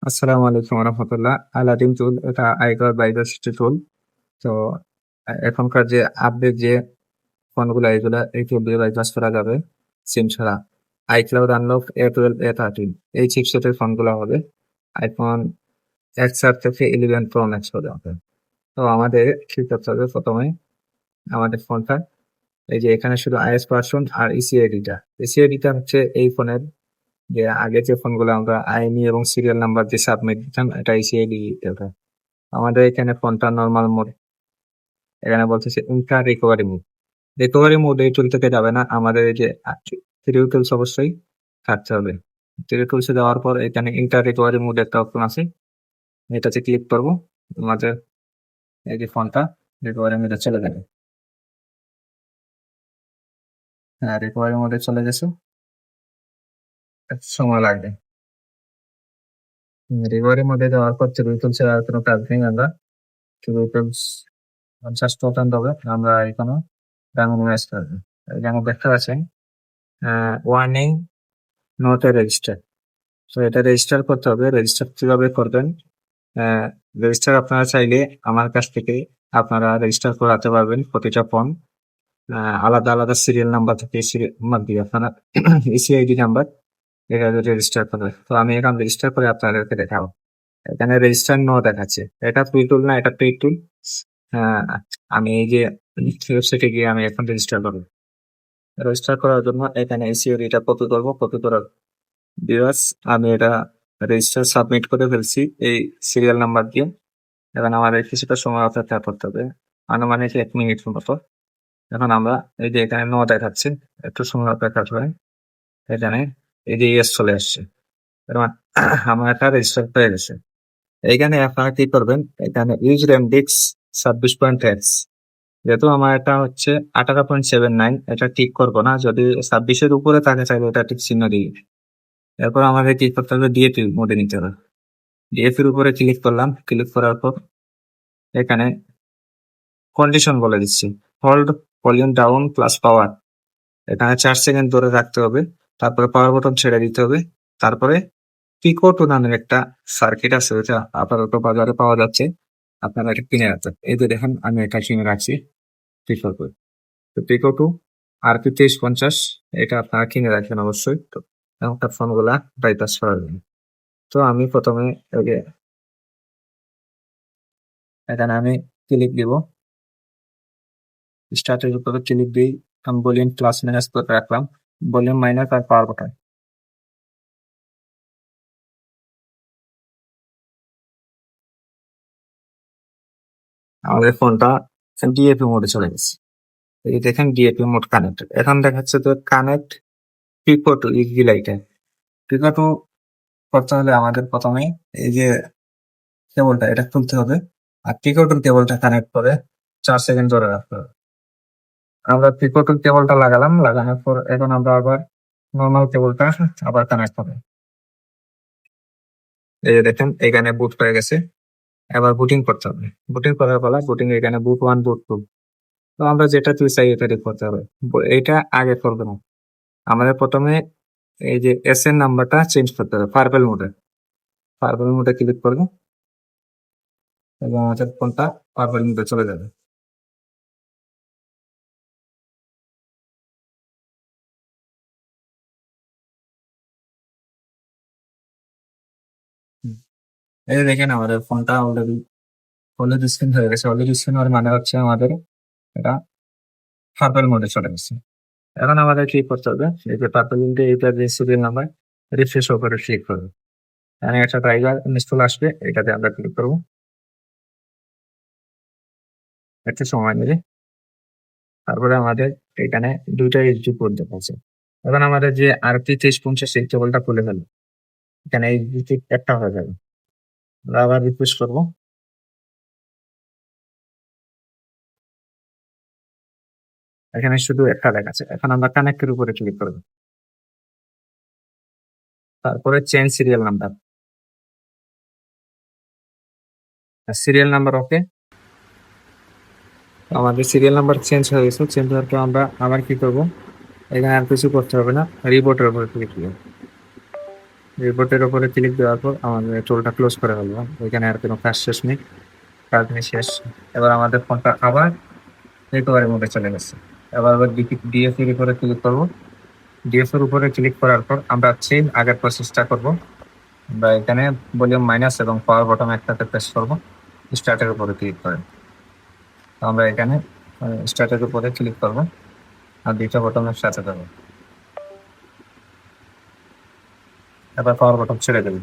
আসসালামু আলাইকুম রহমতুল্লাহ। আলাদিন টুল এটা আইক্লাউড বাইভার্সিটি টুল। তো এখনকার যে আপডেট যে ফোনগুলো এগুলা এই টুল দিয়ে বাইপাস করা যাবে সিম ছাড়া। আইক্লাউড আনলক A12 A13 এই চিপসেটের ফোনগুলো হবে। আইফোন XR থেকে 11 প্রো ম্যাক্স হবে। তো আমাদের কি করতে হবে, প্রথমে আমাদের ফোনটা এই যে এখানে শুধু আইএস ভার্সন আর ইসিআইডিটা। ইসিআইডিটা হচ্ছে এই ফোনের যে আগে যে ফোনগুলো আমরা আইএমই এবং সিরিয়াল নাম্বার দিয়ে সাবমিট দিতাম, এটা ইসিআইডি দিতে হবে। আমাদের এখানে ফোনটা নর্মাল মোড, এখানে বলতেছে inter recovery mode. Recovery mode এই টুল থেকে যাবে না, আমাদের এই যে থ্রি টুলস অবশ্যই থাকতে হবে। থ্রি টুলসে যাওয়ার পর এখানে ইন্টার রিকভারি মোড একটা অপশন আছে, এটাতে ক্লিক করবো। আমাদের এই যে ফোনটা রিকভারি মোডে চলে যাবে। হ্যাঁ, রিকভারি মোডে চলে গেছে, একটু সময় লাগবে। রিকভারি মোডে যাওয়ার পর থ্রি টুলসের আর কোনো কাজ নেই। আমরা থ্রি টুলস 50% হবে, আমরা এখানে ডায়মন্ড ম্যাচ করবো। যেমন দেখতে পাচ্ছেন ওয়ার্নিং নট এ রেজিস্টার। তো এটা রেজিস্টার করতে হবে। রেজিস্টার কিভাবে করবেন? রেজিস্টার আপনারা চাইলে আমার কাছ থেকে আপনারা রেজিস্টার করাতে পারবেন। প্রতিটা ফোন আলাদা আলাদা সিরিয়াল নাম্বার থেকে সিরিয়াল নাম্বার দিয়ে আপনারা ইসিআইডি নাম্বার এটা রেজিস্টার করবে। তো আমি এখন রেজিস্টার করে আপনাদেরকে দেখাবো। এখানে রেজিস্টার নো দেখাচ্ছে, এটা ফ্রি টুল না, এটা পেইড টুল। আমি এই যে ওয়েবসাইটে গিয়ে আমি এখন রেজিস্টার করবো। রেজিস্টার করার জন্য এখানে ইসিআইডিটা কপি করবো। কপি করার ভিউয়ার্স, আমি এটা রেজিস্টার সাবমিট করে ফেলছি এই সিরিয়াল নাম্বার দিয়ে। এখন আমাদের কিছুটা সময় অপেক্ষা করতে হবে, আনুমানিক 1 মিনিট মতো। এখন আমরা এই যে এখানে নো দেখাচ্ছে, একটু সময় অপেক্ষা করে এখানে এই যে ইয়েস চলে আসছে। এর মানে আমার এটা রেজিস্টার হয়ে গেছে। এইখানে আপনারা কি করবেন, এখানে ইউজ র্যামডিক্স 26.x, যেহেতু আমার এটা হচ্ছে 18.79, এটা ঠিক করবো না। যদি 26-এর উপরে থাকে চাইলে এটা ঠিক চিহ্ন দিই। এরপর আমাদের কি করতে হবে, ডিএপি মোডে নিতে হবে। ডিএফ এর উপরে ক্লিক করলাম। ক্লিক করার পর এখানে কন্ডিশন বলে দিচ্ছি, হোল্ড ভলিউম ডাউন প্লাস পাওয়ার। এখানে 4 সেকেন্ড ধরে রাখতে হবে, তারপরে পাওয়ার বাটন ছেড়ে দিতে হবে। তারপরে পিকো টু নামের একটা সার্কিট আছে, ওটা আপাতত বাজারে পাওয়া যাচ্ছে, আপনারা এটা কিনে রাখবেন। এই যে দেখেন আমি এটা কিনে রাখছি পিকো টু। তো পিকো টু RP 2350 এটা আপনারা কিনে রাখবেন অবশ্যই। তো এখনকার ফোনগুলা বাইপাস করার জন্য। তো আমি প্রথমে এই যে এখানে আমি ক্লিক দিব, স্টার্টের উপরে ক্লিক দিই। আমি ভলিউম প্লাস মাইনাস করে রাখলাম, ভলিউম মাইনাস আর পাওয়ার বাটন। আমাদের ফোনটা ডিএপি মোডে চলে গেছে। এই দেখেন ডিএপি মোড কানেক্টেড, এখন দেখাচ্ছে তো কানেক্ট পিকো টু ইজি লাইটে। পিকো টু করতে হলে আমাদের প্রথমে এই যে কেবলটা এটা খুলতে হবে, আর পিকো টুর কেবলটা কানেক্ট করে 4 সেকেন্ড ধরে রাখতে হবে। আমরা পিকো টুর কেবলটা লাগালাম, লাগানোর পর এখন আমরা আবার নর্মাল কেবলটা আবার কানেক্ট হবে। এই যে দেখেন এখানে বুট হয়ে গেছে, এবার বুটিং করতে হবে। বুটিং করার পালা, বুটিং এখানে বুট 1 বুট 2। তো আমরা যেটা তুই চাই এটা করতে হবে, এটা আগে করবে না। আমাদের প্রথমে এই যে এস এর নাম্বারটা চেঞ্জ করতে হবে পার্পল মোডে। পার্পল মোডে ক্লিক করবো এবং আমাদের ফোনটা পার্পল মোডে চলে যাবে। হুম। এই যে দেখেন আমাদের ফোনটা অলরেডি হলুদ স্ক্রিন হয়ে গেছে। হলুদ স্ক্রিন হওয়ার মানে হচ্ছে আমাদের এটা পার্পল মোডে চলে গেছে। এখন আমাদের কি করতে হবে, এই যে পার্পল মোডে এইটা যে সিরিয়াল নাম্বার রিফ্রেশ করে ক্লিক করবো। এখানে একটা টাইগার ইনস্টল আসবে, এটাতে আমরা ক্লিক করবো। একটু সময় নেবে। তারপরে আমাদের এখানে দুইটা এইচডি পোর্ট দেখাচ্ছে। এখন আমাদের যে RP 2350 এই কেবলটা খুলে ফেলবো, এখানে এইচডি একটা হয়ে যাবে। আমরা আবার রিফ্রেশ করবো, এখানে শুধু একটা দেখাচ্ছে। এখন আমরা কানেক্টের উপরে ক্লিক করবো, তারপরে change serial number. Serial number okay, আমাদের সিরিয়াল নাম্বার চেঞ্জ হয়ে গেছে। চেঞ্জ হওয়ার পর আমরা আবার কি করবো, এখানে আর কিছু করতে হবে না, রিবোটের উপরে ক্লিক করবো। রিপোর্টের উপরে ক্লিক দেওয়ার পর আমাদের টুলটা ক্লোজ করে ফেলবো। ওইখানে আর কোনো কাজ শেষ নেই, কাজ নেই শেষ। এবার আমাদের ফোনটা আবার রিকভারি মোডে চলে গেছে। এবার ডিএফ এর উপরে ক্লিক করবো। ডিএফ এর উপরে ক্লিক করার পর আমরা সেম আগের প্রসেসটা করবো। আমরা এখানে ভলিউম মাইনাস এবং পাওয়ার বটম একসাথে প্রেস করবো, স্টার্টের উপরে ক্লিক করে। তো আমরা এখানে স্টার্টের উপরে ক্লিক করবো আর দুইটা বটমের সাথে দেবো। এবার পাওয়ার বটম ছেড়ে দেবো।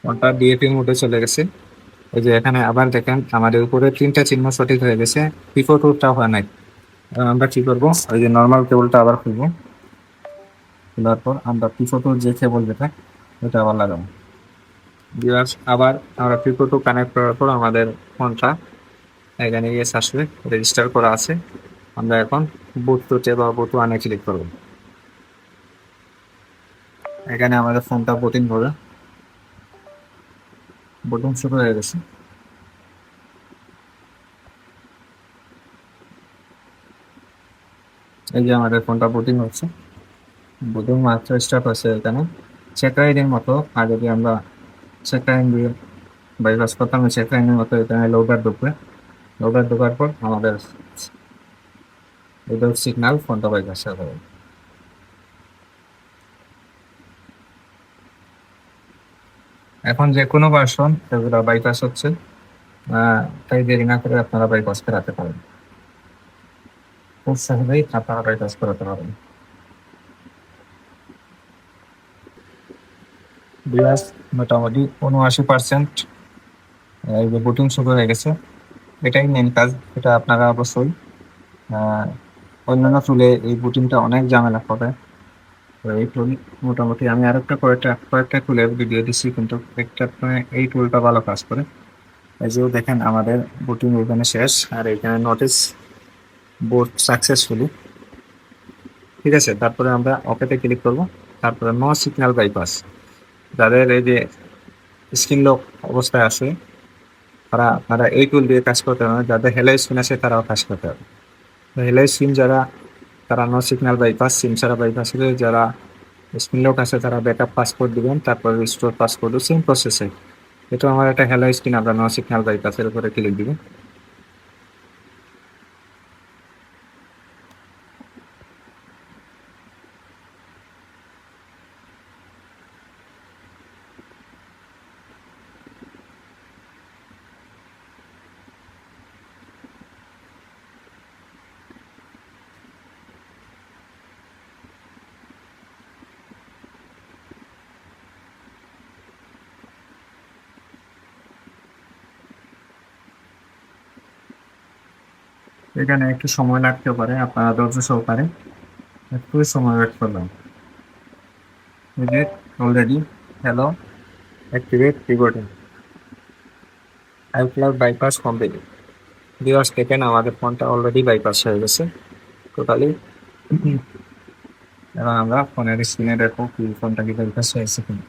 ফোনটা ডিএপি মোডে চলে গেছে। এই যে এখানে আবার দেখেন আমাদের উপরে তিনটা চিহ্ন সঠিক হয়ে গেছে, পিফো টুলটা হয় নাই। আমরা কি করবো, ওই যে নর্মাল কেবলটা আবার খুলবো। খোলার পর আমরা পিফো টুল যে কেবল যেটা ওটা আবার লাগাবো। ভিউয়ার্স, আবার আমরা পিফো টু কানেক্ট করার পর আমাদের ফোনটা এখানে ইয়েস আসবে, রেজিস্টার করা আছে। আমরা এখন বুট টুতে বা বুট ওয়ানে ক্লিক করবো। এখানে আমাদের ফোনটা বুটিং হবে, বুটিং শুরু হয়ে গেছে। এই যে আমাদের ফোনটা বুটিং হচ্ছে, বুটিং মাত্র স্টার্ট হচ্ছে। এখানে চেক আইডির মতো আর যদি আমরা চেক আইন দিয়ে বাইপাস করতাম, চেক আইনের মতো এখানে লোডার ঢুকবে। লোডার ঢোকার পর আমাদের উইদাউট সিগন্যাল ফোনটা বাইপাস হবে। এখন যে কোনো ভার্সন এগুলো বাইপাস হচ্ছে, তাই দেরি না করে আপনারা বাইপাস করাতে পারেন, খুব সহজেই আপনারা বাইপাস করাতে পারেন। বিয়াস মোটামুটি ৭৯% এই যে বুটিং শুরু হয়ে গেছে। এটাই মেন কাজ, এটা আপনারা অবশ্যই অন্যান্য টুলে এই বুটিংটা অনেক ঝামেলা করে। তো এই টুল মোটামুটি আমি আরেকটা কয়েকটা টুলের ভিডিও দিচ্ছি, কিন্তু একটা এই টুলটা ভালো কাজ করে। এই যে দেখেন আমাদের বুটিং এখানে শেষ, আর এখানে নোটিস বুট সাকসেসফুলি। ঠিক আছে, তারপরে আমরা ওকেতে ক্লিক করব। তারপরে নো সিগন্যাল বাইপাস, যাদের এই যে স্ক্রিন লক অবস্থায় আছে তারা এই টুল দিয়ে কাজ করতে হবে। যাদের হেলো স্ক্রিন আছে তারাও কাজ করতে হবে। হেলো স্ক্রিন যারা, তারা নো সিগন্যাল বাইপাস, সিম ছাড়া বাইপাস। যারা স্ক্রিন লক আছে তারা ব্যাকআপ পাসপোর্ট দিবেন, তারপর রিস্টোর পাসপোর্ট, সেম প্রসেসে। এটা আমার একটা হেলো স্ক্রিন, আমরা নো সিগন্যাল বাইপাসের উপরে ক্লিক দিবেন। এখানে একটু সময় লাগতে পারে, আপনারা ধৈর্য সহকারে একটু সময় ওয়েট করলাম। এই যে already hello activate rebooting, iCloud bypass complete. Viewers দেখেন আমাদের ফোনটা অলরেডি বাইপাস হয়ে গেছে টোটালি। এবং আমরা ফোনের স্ক্রিনে দেখো কি ফোনটা কি বাইপাস হয়েছে কিনা।